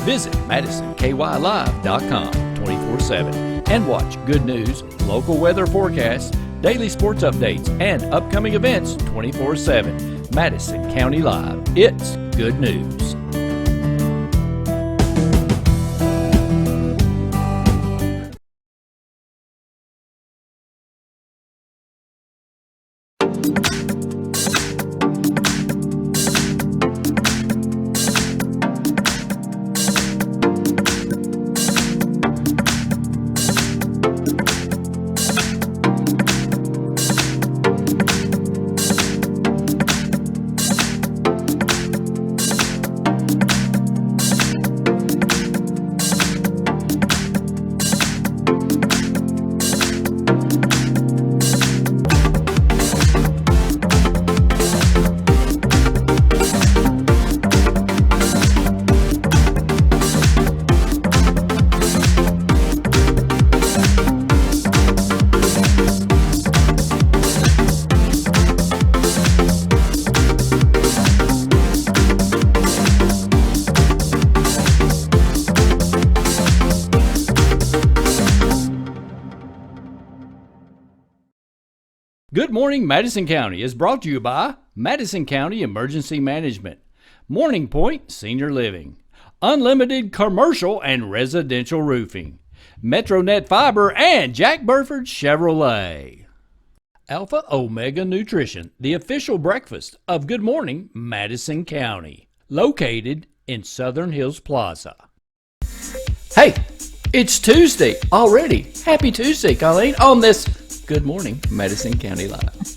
Visit MadisonKYLive.com 24/7 and watch good news, local weather forecasts, daily sports updates, and upcoming events 24/7. Madison County Live. It's good news. Good Morning Madison County is brought to you by Madison County Emergency Management, Morning Pointe Senior Living, Unlimited Commercial and Residential Roofing, MetroNet Fiber, and Jack Burford Chevrolet. Alpha Omega Nutrition, the official breakfast of Good Morning Madison County, located in Southern Hills Plaza. Hey, it's Tuesday already. Happy Tuesday, Colleen, on this Good Morning Madison County Live.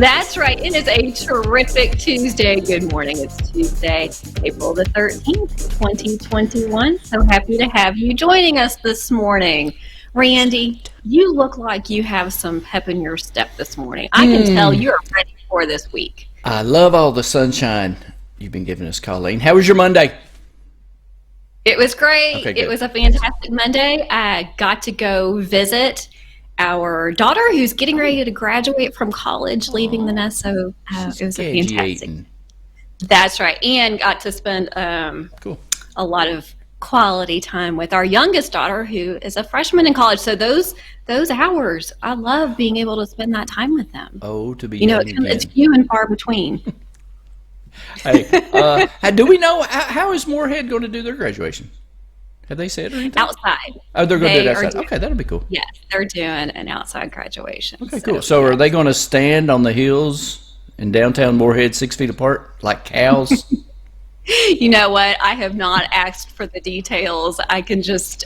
That's right. It is a terrific Tuesday. Good morning. It's Tuesday, April the 13th, 2021. So happy to have you joining us this morning. Randy, you look like you have some pep in your step this morning. I can tell you're ready for this week. I love all the sunshine you've been giving us, Colleen. How was your Monday? It was great. Okay, it was a fantastic Monday. I got to go visit our daughter who's getting ready to graduate from college, leaving the nest. So it was a fantastic. That's right. And got to spend a lot of quality time with our youngest daughter, who is a freshman in college. So those hours, I love being able to spend that time with them. Oh, to be it's few and far between. Hey, do we know how is Moorhead going to do their graduation? Have they said or anything? Outside. Oh, they're going to do it outside. Okay, that'll be cool. Yes, they're doing an outside graduation. Okay, cool. So are they going to stand on the hills in downtown Moorhead 6 feet apart like cows? You know what? I have not asked for the details. I can just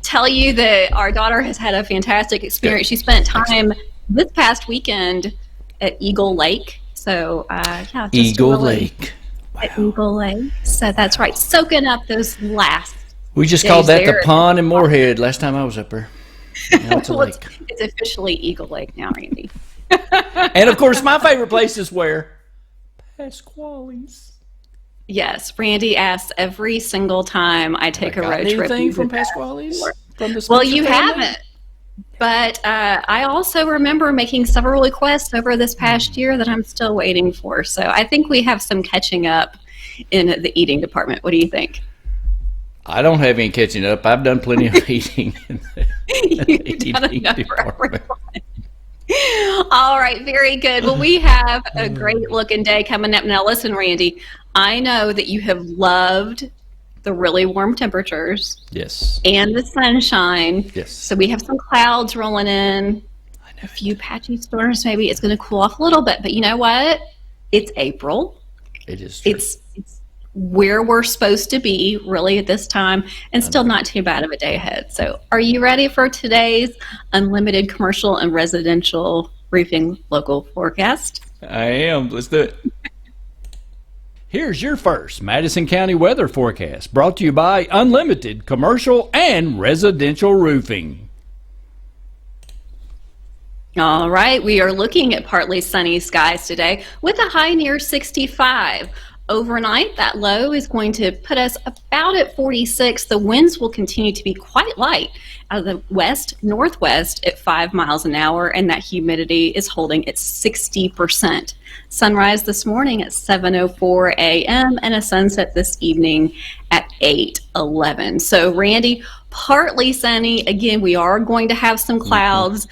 tell you that our daughter has had a fantastic experience. She spent time this past weekend at Eagle Lake. So, Eagle Lake. Wow. At Eagle Lake. So that's right. Soaking up those last. We just called that the pond in Moorhead last time I was up there. Now it's a lake. It's officially Eagle Lake now, Randy. And of course, my favorite place is where? Pasquale's. Yes, Randy asks every single time I take a road trip. Anything from Pasquale's? Well, you haven't. But I also remember making several requests over this past year that I'm still waiting for. So I think we have some catching up in the eating department. What do you think? I don't have any catching up. I've done plenty of eating in the eating department. All right, very good. Well, we have a great looking day coming up. Now, listen, Randy, I know that you have loved the really warm temperatures. Yes. And the sunshine. Yes. So we have some clouds rolling in. I know. A few patchy storms, maybe. It's going to cool off a little bit. But you know what? It's April. It is true. It's where we're supposed to be, really, at this time, and still not too bad of a day ahead. So are you ready for today's unlimited commercial and residential roofing local forecast? I am. Let's do it. Here's your first Madison County weather forecast, brought to you by Unlimited Commercial and Residential Roofing. All right, we are looking at partly sunny skies today with a high near 65. Overnight, that low is going to put us about at 46. The winds will continue to be quite light out of the west-northwest at 5 miles an hour, and that humidity is holding at 60%. Sunrise this morning at 7:04 a.m. and a sunset this evening at 8, 11. So, Randy, partly sunny. Again, we are going to have some clouds,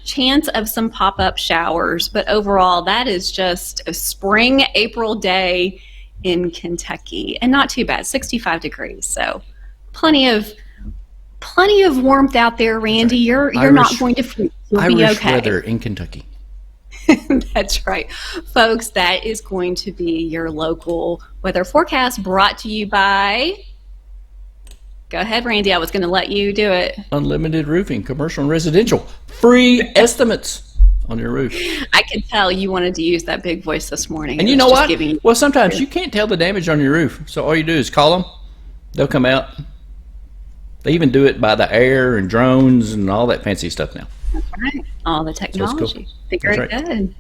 chance of some pop-up showers, but overall, that is just a spring April day in Kentucky, and not too bad, 65 degrees. So, plenty of warmth out there, Randy. You're not going to freeze. You'll be Irish okay. weather in Kentucky. That's right. Folks, that is going to be your local weather forecast, brought to you by... Go ahead, Randy. I was going to let you do it. Unlimited Roofing, commercial and residential. Free estimates on your roof. I could tell you wanted to use that big voice this morning. And you know what? Well, sometimes you can't tell the damage on your roof. So all you do is call them. They'll come out. They even do it by the air and drones and all that fancy stuff now. That's right. All the technology. So Very right. good.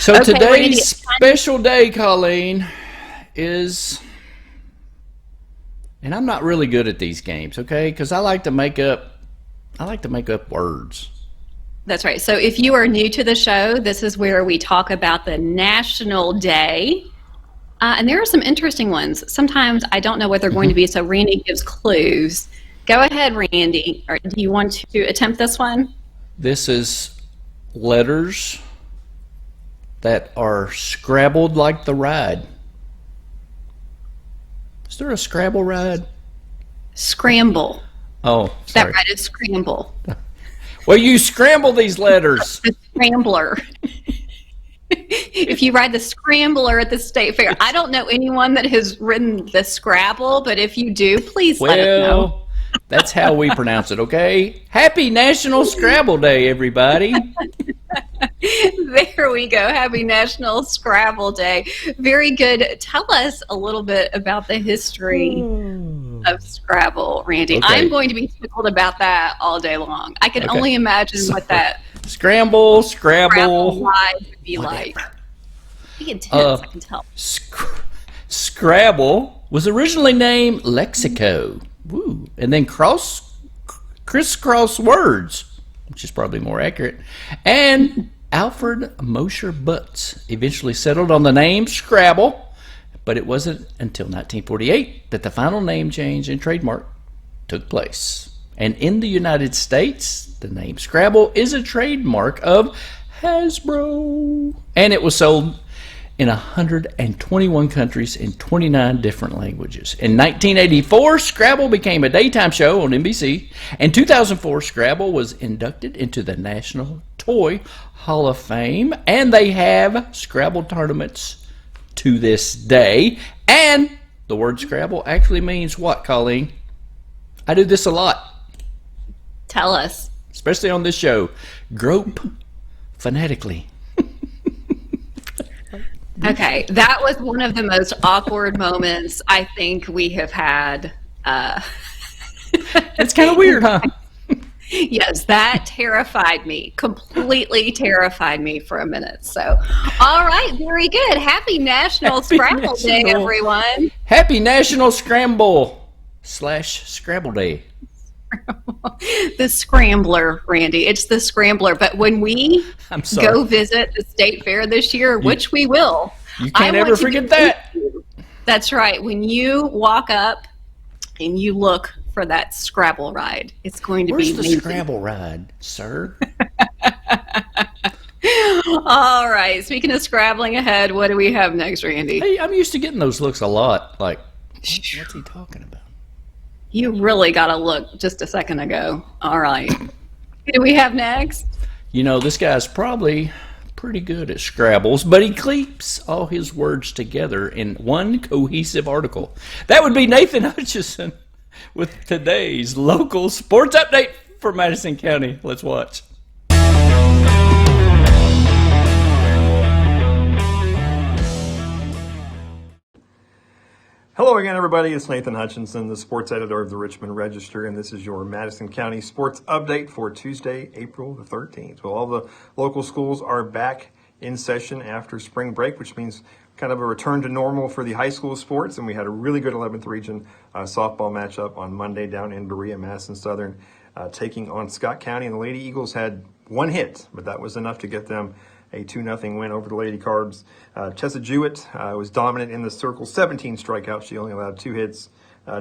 So okay, today's Randy, special day, Colleen, is... And I'm not really good at these games, okay? Because I like to make up words. That's right. So if you are new to the show, this is where we talk about the National Day. And there are some interesting ones. Sometimes I don't know what they're going to be, so Randy gives clues. Go ahead, Randy. Or do you want to attempt this one? This is letters that are scrabbled like the ride. Is there a Scrabble ride? Scramble. Oh, sorry. That ride is scramble. Well, you scramble these letters. The scrambler. If you ride the scrambler at the state fair. I don't know anyone that has ridden the Scrabble, but if you do, please let us know. That's how we pronounce it, okay? Happy National Scrabble Day, everybody. There we go. Happy National Scrabble Day. Very good. Tell us a little bit about the history of Scrabble, Randy. Okay. I'm going to be tickled about that all day long. I can only imagine what that Scramble, Scrabble live would be like. Be intense, I can tell. Scrabble was originally named Lexico. Woo. And then crisscross words, which is probably more accurate. And Alfred Mosher Butts eventually settled on the name Scrabble, but it wasn't until 1948 that the final name change and trademark took place. And in the United States, the name Scrabble is a trademark of Hasbro. And it was sold in 121 countries in 29 different languages. In 1984, Scrabble became a daytime show on NBC. In 2004, Scrabble was inducted into the National Toy Hall of Fame, and they have Scrabble tournaments to this day. And the word Scrabble actually means what, Colleen? I do this a lot. Tell us. Especially on this show. Grope phonetically. Okay, that was one of the most awkward moments I think we have had. It's kind of weird, huh? Yes, that terrified me, completely terrified me for a minute. So, all right, very good. Happy National Scrabble Day, everyone. Happy National Scramble/Scrabble Day. The Scrambler, Randy. It's the Scrambler. But when we go visit the state fair this year, which we will. You can't ever forget that. That's right. When you walk up and you look for that Scrabble ride, it's going to be amazing. Where's the Scrabble ride, sir? All right. Speaking of scrabbling ahead, what do we have next, Randy? Hey, I'm used to getting those looks a lot. Like, what's he talking about? You really got to look just a second ago. All right. What do we have next? You know, this guy's probably pretty good at Scrabbles, but he keeps all his words together in one cohesive article. That would be Nathan Hutchison with today's local sports update for Madison County. Let's watch. Hello again, everybody. It's Nathan Hutchinson, the sports editor of the Richmond Register, and this is your Madison County sports update for Tuesday, April the 13th. Well, all the local schools are back in session after spring break, which means kind of a return to normal for the high school sports, and we had a really good 11th region softball matchup on Monday down in Berea, Madison Southern, taking on Scott County, and the Lady Eagles had one hit, but that was enough to get them a 2-0 win over the Lady Cards. Tessa Jewett was dominant in the circle, 17 strikeouts. She only allowed 2 hits.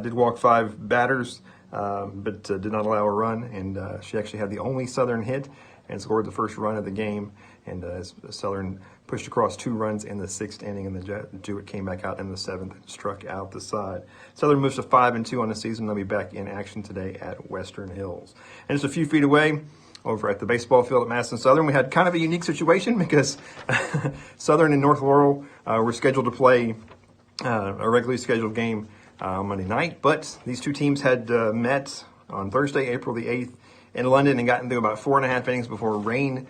did walk 5 batters, but did not allow a run, and she actually had the only Southern hit and scored the first run of the game. And as Southern pushed across 2 runs in the 6th inning, and the Jewett came back out in the 7th and struck out the side. Southern moves to 5-2 on the season. They'll be back in action today at Western Hills. And just a few feet away, over at the baseball field at Madison Southern, we had kind of a unique situation because Southern and North Laurel were scheduled to play a regularly scheduled game Monday night, but these 2 teams had met on Thursday, April the 8th in London and gotten through about 4.5 innings before rain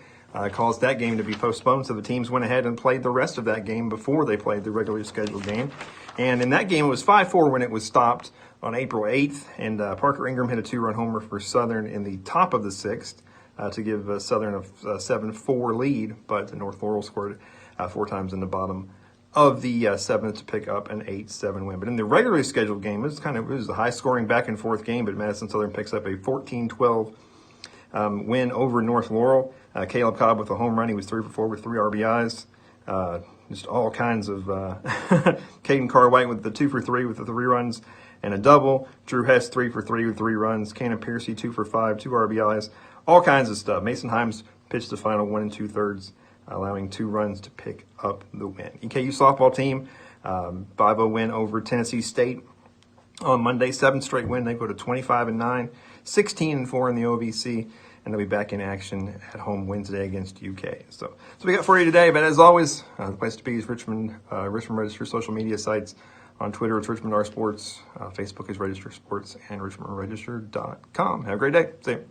caused that game to be postponed. So the teams went ahead and played the rest of that game before they played the regularly scheduled game. And in that game, it was 5-4 when it was stopped on April 8th. And Parker Ingram hit a 2-run homer for Southern in the top of the 6th to give Southern a 7-4 lead. But North Laurel scored 4 times in the bottom of the 7th to pick up an 8-7 win. But in the regularly scheduled game, it was a high-scoring back-and-forth game, but Madison Southern picks up a 14-12 win over North Laurel. Caleb Cobb with a home run. He was 3 for 4 with 3 RBIs. Just all kinds of Caden Carr-White with the 2 for 3 with the 3 runs and a double. Drew Hess 3 for 3 with 3 runs. Cannon Piercy 2 for 5, 2 RBIs. All kinds of stuff. Mason Himes pitched the final 1 2/3, allowing 2 runs to pick up the win. EKU softball team 5-0 win over Tennessee State on Monday. 7th straight win. They go to 25-9, 16-4 in the OVC. And they'll be back in action at home Wednesday against UK. So we got for you today. But as always, the place to be is Richmond Register social media sites. On Twitter, it's Richmond R Sports. Facebook is Register Sports and RichmondRegister.com. Have a great day. See you.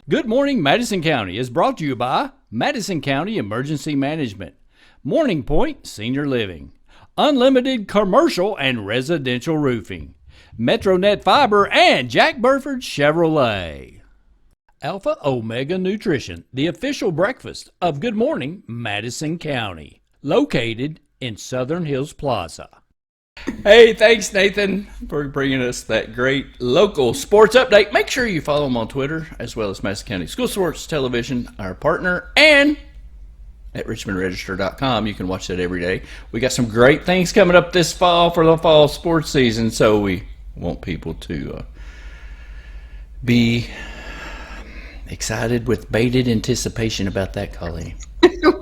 Good Morning Madison County is brought to you by Madison County Emergency Management, Morning Pointe Senior Living, Unlimited Commercial and Residential Roofing, MetroNet Fiber, and Jack Burford Chevrolet. Alpha Omega Nutrition, the official breakfast of Good Morning Madison County, located in Southern Hills Plaza. Hey, thanks, Nathan, for bringing us that great local sports update. Make sure you follow them on Twitter, as well as Madison County School Sports Television, our partner, and at RichmondRegister.com. You can watch that every day. We got some great things coming up this fall for the fall sports season, so we want people to be excited with bated anticipation about that, Colleen.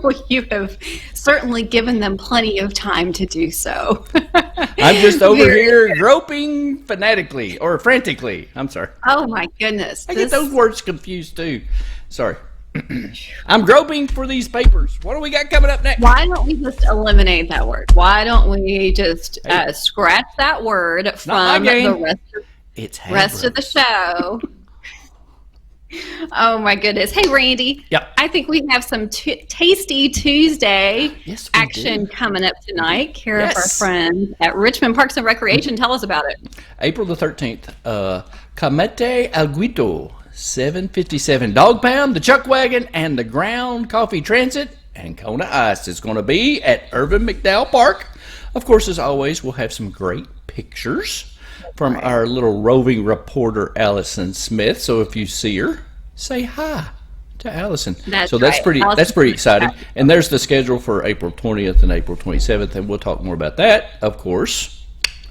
Well, you have certainly given them plenty of time to do so. I'm just over here groping fanatically or frantically. I'm sorry. Oh my goodness. I get those words confused too. Sorry. I'm groping for these papers. What do we got coming up next? Why don't we just eliminate that word? Why don't we just scratch that word from the rest of the show? Oh my goodness. Hey Randy. Yep. I think we have some Tasty Tuesday action coming up tonight. Care of our friends at Richmond Parks and Recreation. Tell us about it. April the 13th. Camete Alguito, 757 Dog Pound, the Chuck Wagon, and the Ground Coffee Transit and Kona Ice is going to be at Irvin McDowell Park. Of course, as always, we'll have some great pictures from our little roving reporter, Allison Smith. So if you see her, say hi to Allison. That's pretty exciting. And there's the schedule for April 20th and April 27th, and we'll talk more about that, of course,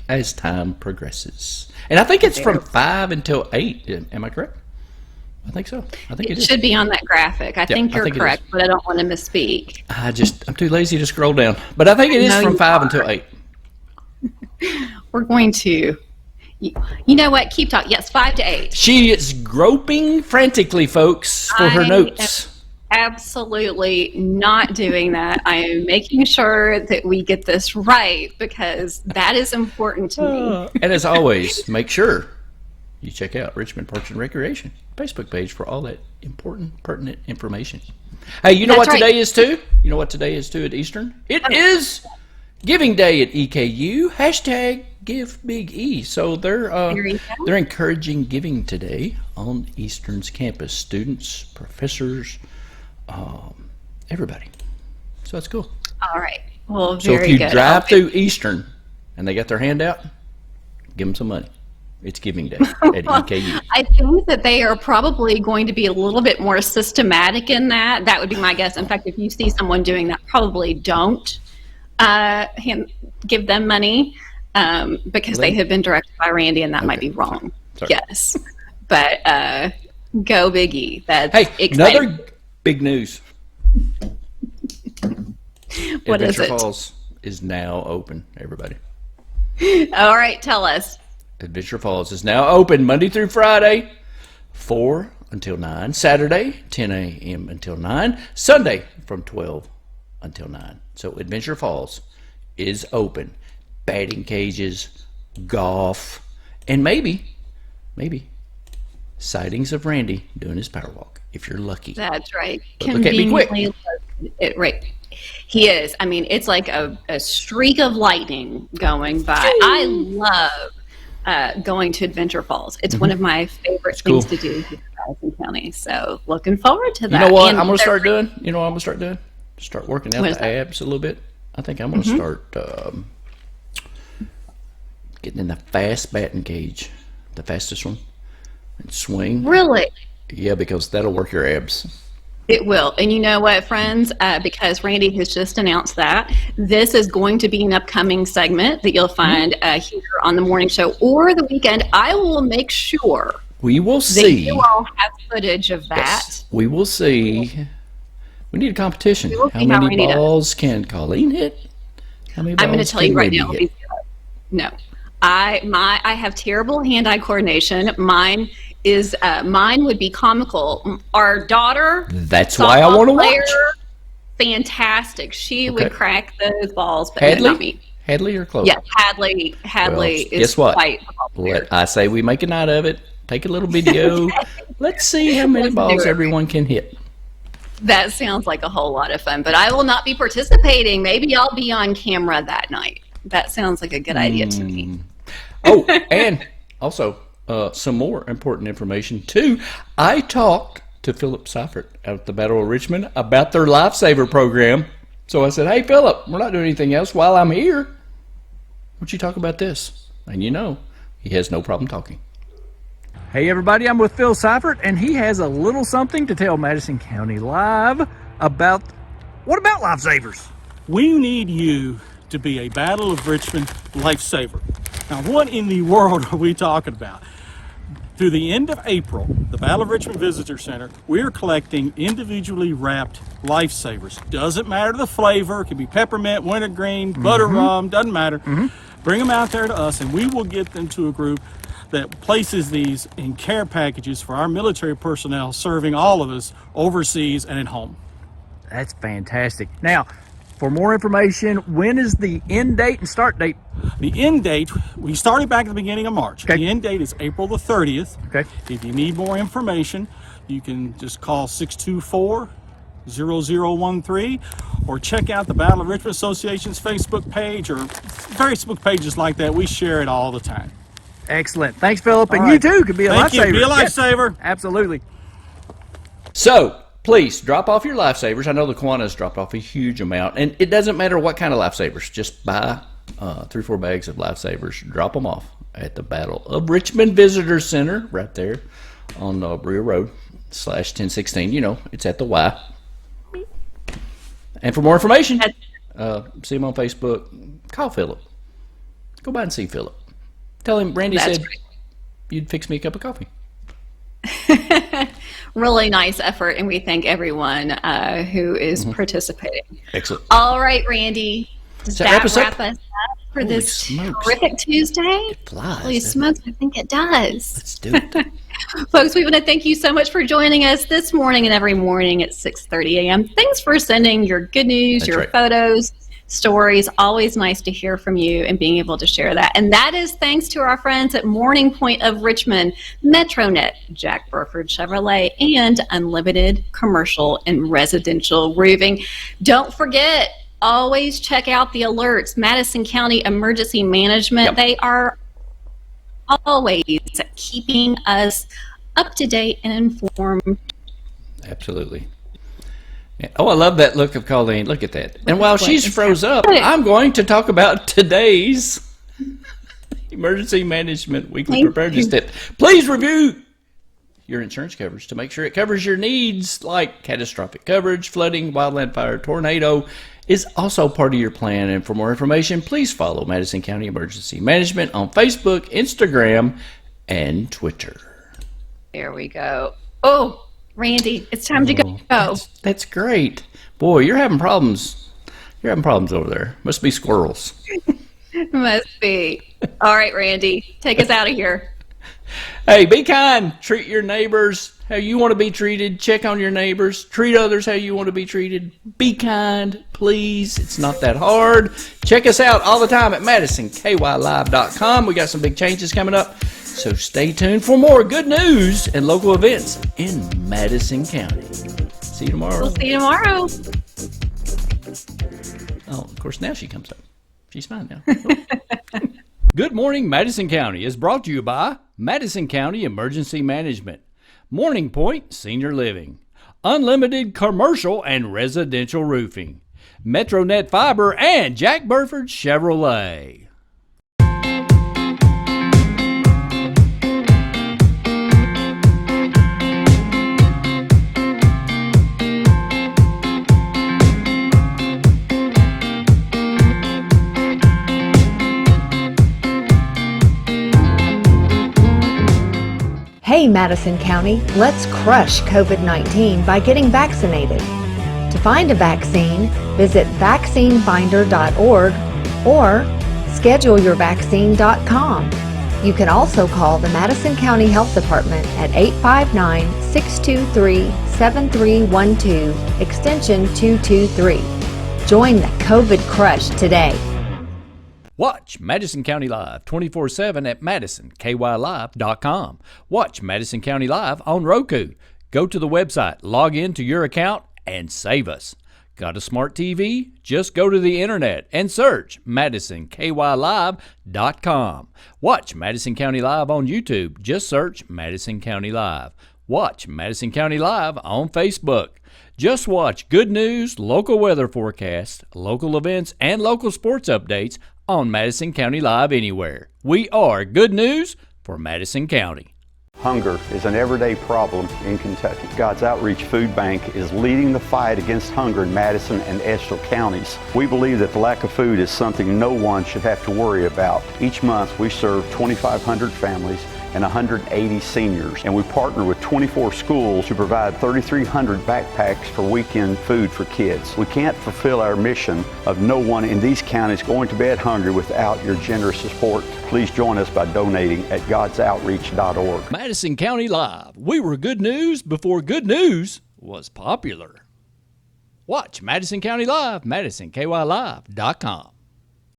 as time progresses. And I think it's from 5 until 8. Am I correct? I think so. I think it should be on that graphic. I think you're correct, but I don't want to misspeak. I'm too lazy to scroll down. But I think it is from 5 until 8. We're going to... You know what? Keep talking. Yes, 5 to 8. She is groping frantically, folks, for her notes. Absolutely not doing that. I am making sure that we get this right because that is important to me. And as always, make sure you check out Richmond Parks and Recreation Facebook page for all that important, pertinent information. Hey, you know what today is too? You know what today is too at Eastern? It is Giving Day at EKU. Give Big E. So they're encouraging giving today on Eastern's campus. Students, professors, everybody. So that's cool. All right. Well, So very if you good. drive through Eastern and they got their hand out, give them some money. It's giving day at EKU. I think that they are probably going to be a little bit more systematic in that. That would be my guess. In fact, if you see someone doing that, probably don't give them money because they have been directed by Randy, and that might be wrong. Sorry. Yes. But go Big E. That's Hey, exciting. another big news. What is Adventure it? Falls is now open, everybody. All right, tell us. Adventure Falls is now open Monday through Friday, 4 until 9. Saturday, 10 a.m. until 9. Sunday, from 12 until 9. So Adventure Falls is open. Batting cages, golf, and maybe, sightings of Randy doing his power walk, if you're lucky. That's right. But look at me quick. Right. He is. I mean, it's like a streak of lightning going by. I love going to Adventure Falls. It's one of my favorite things to do here in Madison County. So looking forward to that. You know what And I'm going to they're- start doing? You know what I'm going to start doing? Start working out What is the that? abs a little bit. I think I'm going to start getting in the fast batting cage, the fastest one, and swing. Really? Yeah, because that'll work your abs. It will. And you know what, friends? Because Randy has just announced that, this is going to be an upcoming segment that you'll find here on the morning show or the weekend. I will make sure We will that see. you all have footage of that. Yes, we will see. We need a competition. will How see how many Randy does. balls can Colleen hit? How many balls I'm going to tell you can right Randy now. hit? No, I have terrible hand-eye coordination. Mine would be comical. Our daughter, That's why I want to player, watch. fantastic. She would Okay. crack those balls, but no, not Hadley? me. Hadley or Chloe? Yes, Hadley Well, is guess what? quite a ball player. I say we make a night of it. Take a little video. Let's see how many Let's do balls it. everyone can hit. That sounds like a whole lot of fun, but I will not be participating. Maybe I'll be on camera that night. That sounds like a good idea to me. Oh, and also some more important information too. I talked to Philip Siefert out at the Battle of Richmond about their Lifesaver program. So I said, "Hey, Philip, we're not doing anything else while I'm here. Why don't you talk about this?" And you know, he has no problem talking. Hey everybody, I'm with Phil Siefert, and he has a little something to tell Madison County Live about, what about Lifesavers? We need you to be a Battle of Richmond lifesaver. Now, what in the world are we talking about? Through the end of April, the Battle of Richmond Visitor Center, we are collecting individually wrapped lifesavers. Doesn't matter the flavor, it can be peppermint, wintergreen, butter rum, doesn't matter. Bring them out there to us, and we will get them to a group that places these in care packages for our military personnel serving all of us overseas and at home. That's fantastic. Now, for more information, when is the end date and start date? The end date, we started back at the beginning of March. Okay. The end date is April the 30th. Okay. If you need more information, you can just call 624-0013 or check out the Battle of Richmond Association's Facebook page or Facebook pages like that. We share it all the time. Excellent. Thanks, Philip. And All you right. too could be a Thank lifesaver. you. Be a Yes, lifesaver. absolutely. So please drop off your Lifesavers. I know the Kiwanis dropped off a huge amount, and it doesn't matter what kind of Lifesavers. Just buy 3-4 bags of Lifesavers. Drop them off at the Battle of Richmond Visitor Center right there on Berea Road /1016. You know, it's at the Y. And for more information, see him on Facebook. Call Philip. Go by and see Philip. Tell him Randy That's said great. you'd fix me a cup of coffee. Really nice effort, and we thank everyone who is participating. Excellent. All right, Randy, does that that wrap us up? wrap us up for Holy this smokes. terrific Tuesday? Flies, Holy doesn't it? smokes, I think it does. Let's do it. Folks, we want to thank you so much for joining us this morning and every morning at 6:30 a.m. Thanks for sending your good news, That's your right. photos, stories. Always nice to hear from you and being able to share that. And that is thanks to our friends at Pointe of Richmond, MetroNet, Jack Burford Chevrolet, and Unlimited Commercial and Residential Roofing. Don't forget, always check out the alerts. Madison County Emergency Management, Yep. they are always keeping us up to date and informed. Absolutely. Yeah. Oh, I love that look of Colleen. Look at that. And while what she's is froze up, I'm going to talk about today's emergency management weekly Thank preparedness you. tip. Please review your insurance coverage to make sure it covers your needs, like catastrophic coverage, flooding, wildland fire, tornado is also part of your plan. And for more information, please follow Madison County Emergency Management on Facebook, Instagram, and Twitter. There we go. Oh, Randy, it's time to go. That's great. Boy, you're having problems. You're having problems over there. Must be squirrels. Must be. All right, Randy, take us out of here. Hey, be kind. Treat your neighbors how you want to be treated. Check on your neighbors. Treat others how you want to be treated. Be kind, please. It's not that hard. Check us out all the time at MadisonKYLive.com. We got some big changes coming up, so stay tuned for more good news and local events in Madison County. See you tomorrow. We'll see you tomorrow. Oh, of course, now she comes up. She's fine now. Good Morning Madison County is brought to you by Madison County Emergency Management, Morning Pointe Senior Living, Unlimited Commercial and Residential Roofing, MetroNet Fiber, and Jack Burford Chevrolet. Hey Madison County, let's crush COVID-19 by getting vaccinated. To find a vaccine, visit vaccinefinder.org or scheduleyourvaccine.com. You can also call the Madison County Health Department at 859-623-7312, extension 223. Join the COVID crush today. Watch Madison County Live 24/7 at MadisonKYLive.com. Watch Madison County Live on Roku. Go to the website, log in to your account, and save us. Got a smart TV? Just go to the internet and search MadisonKYLive.com. Watch Madison County Live on YouTube. Just search Madison County Live. Watch Madison County Live on Facebook. Just watch good news, local weather forecasts, local events, and local sports updates on Madison County Live anywhere. We are good news for Madison County. Hunger is an everyday problem in Kentucky. God's Outreach Food Bank is leading the fight against hunger in Madison and Estill counties. We believe that the lack of food is something no one should have to worry about. Each month we serve 2,500 families and 180 seniors, and we partner with 24 schools to provide 3,300 backpacks for weekend food for kids. We can't fulfill our mission of no one in these counties going to bed hungry without your generous support. Please join us by donating at godsoutreach.org. Madison County Live. We were good news before good news was popular. Watch Madison County Live, MadisonKYLive.com.